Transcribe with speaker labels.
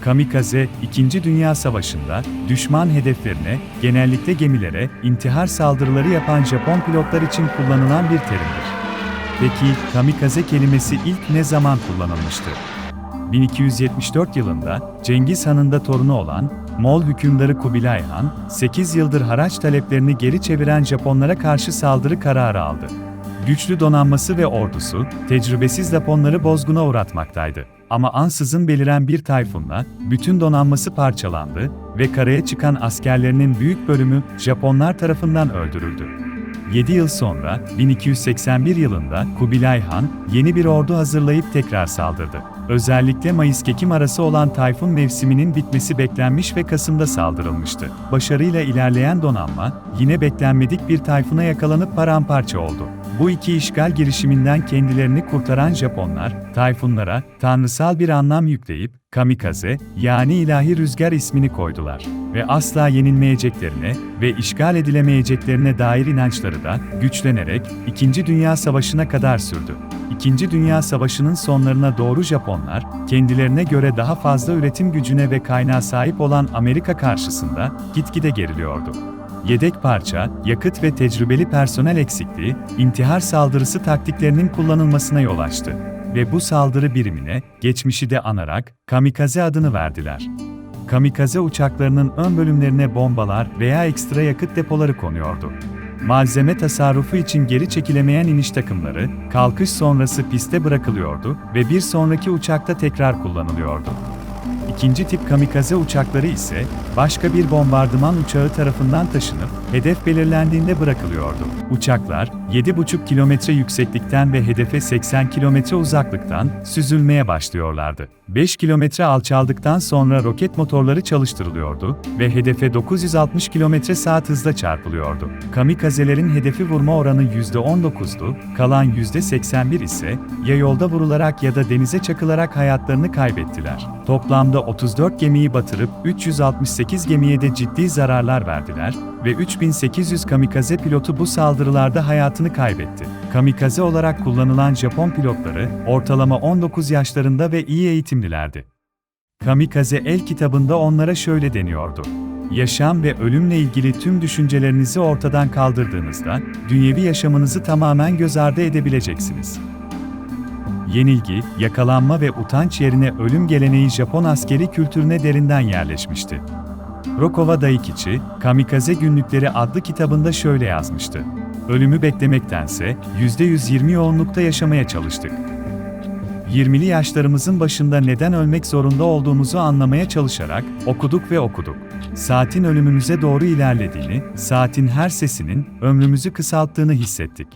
Speaker 1: Kamikaze, İkinci Dünya Savaşı'nda düşman hedeflerine, genellikle gemilere, intihar saldırıları yapan Japon pilotlar için kullanılan bir terimdir. Peki, kamikaze kelimesi ilk ne zaman kullanılmıştı? 1274 yılında, Cengiz Han'ın da torunu olan, Moğol hükümdarı Kubilay Han, 8 yıldır haraç taleplerini geri çeviren Japonlara karşı saldırı kararı aldı. Güçlü donanması ve ordusu, tecrübesiz Japonları bozguna uğratmaktaydı. Ama ansızın beliren bir tayfunla, bütün donanması parçalandı ve karaya çıkan askerlerinin büyük bölümü Japonlar tarafından öldürüldü. 7 yıl sonra, 1281 yılında Kubilay Han, yeni bir ordu hazırlayıp tekrar saldırdı. Özellikle Mayıs-Ekim arası olan tayfun mevsiminin bitmesi beklenmiş ve Kasım'da saldırılmıştı. Başarıyla ilerleyen donanma, yine beklenmedik bir tayfuna yakalanıp paramparça oldu. Bu iki işgal girişiminden kendilerini kurtaran Japonlar, tayfunlara tanrısal bir anlam yükleyip, kamikaze, yani ilahi rüzgar ismini koydular. Ve asla yenilmeyeceklerine ve işgal edilemeyeceklerine dair inançları da güçlenerek İkinci Dünya Savaşı'na kadar sürdü. İkinci Dünya Savaşı'nın sonlarına doğru Japonlar, kendilerine göre daha fazla üretim gücüne ve kaynağa sahip olan Amerika karşısında gitgide geriliyordu. Yedek parça, yakıt ve tecrübeli personel eksikliği, intihar saldırısı taktiklerinin kullanılmasına yol açtı. Ve bu saldırı birimine, geçmişi de anarak, kamikaze adını verdiler. Kamikaze uçaklarının ön bölümlerine bombalar veya ekstra yakıt depoları konuyordu. Malzeme tasarrufu için geri çekilemeyen iniş takımları, kalkış sonrası piste bırakılıyordu ve bir sonraki uçakta tekrar kullanılıyordu. İkinci tip kamikaze uçakları ise, başka bir bombardıman uçağı tarafından taşınıp, hedef belirlendiğinde bırakılıyordu. Uçaklar, 7,5 kilometre yükseklikten ve hedefe 80 kilometre uzaklıktan süzülmeye başlıyorlardı. 5 kilometre alçaldıktan sonra roket motorları çalıştırılıyordu ve hedefe 960 km/saat hızla çarpılıyordu. Kamikazelerin hedefi vurma oranı %19'du, kalan %81 ise, ya yolda vurularak ya da denize çakılarak hayatlarını kaybettiler. Toplamda 34 gemiyi batırıp 368 gemiye de ciddi zararlar verdiler ve 3800 kamikaze pilotu bu saldırılarda hayatını kaybetti. Kamikaze olarak kullanılan Japon pilotları ortalama 19 yaşlarında ve iyi eğitimlilerdi. Kamikaze el kitabında onlara şöyle deniyordu: yaşam ve ölümle ilgili tüm düşüncelerinizi ortadan kaldırdığınızda, dünyevi yaşamınızı tamamen göz ardı edebileceksiniz. Yenilgi, yakalanma ve utanç yerine ölüm geleneği Japon askeri kültürüne derinden yerleşmişti. Rokowa Daikichi, Kamikaze Günlükleri adlı kitabında şöyle yazmıştı: ölümü beklemektense, %120 yoğunlukta yaşamaya çalıştık. 20'li yaşlarımızın başında neden ölmek zorunda olduğumuzu anlamaya çalışarak okuduk ve okuduk. Saatin ölümümüze doğru ilerlediğini, saatin her sesinin ömrümüzü kısalttığını hissettik.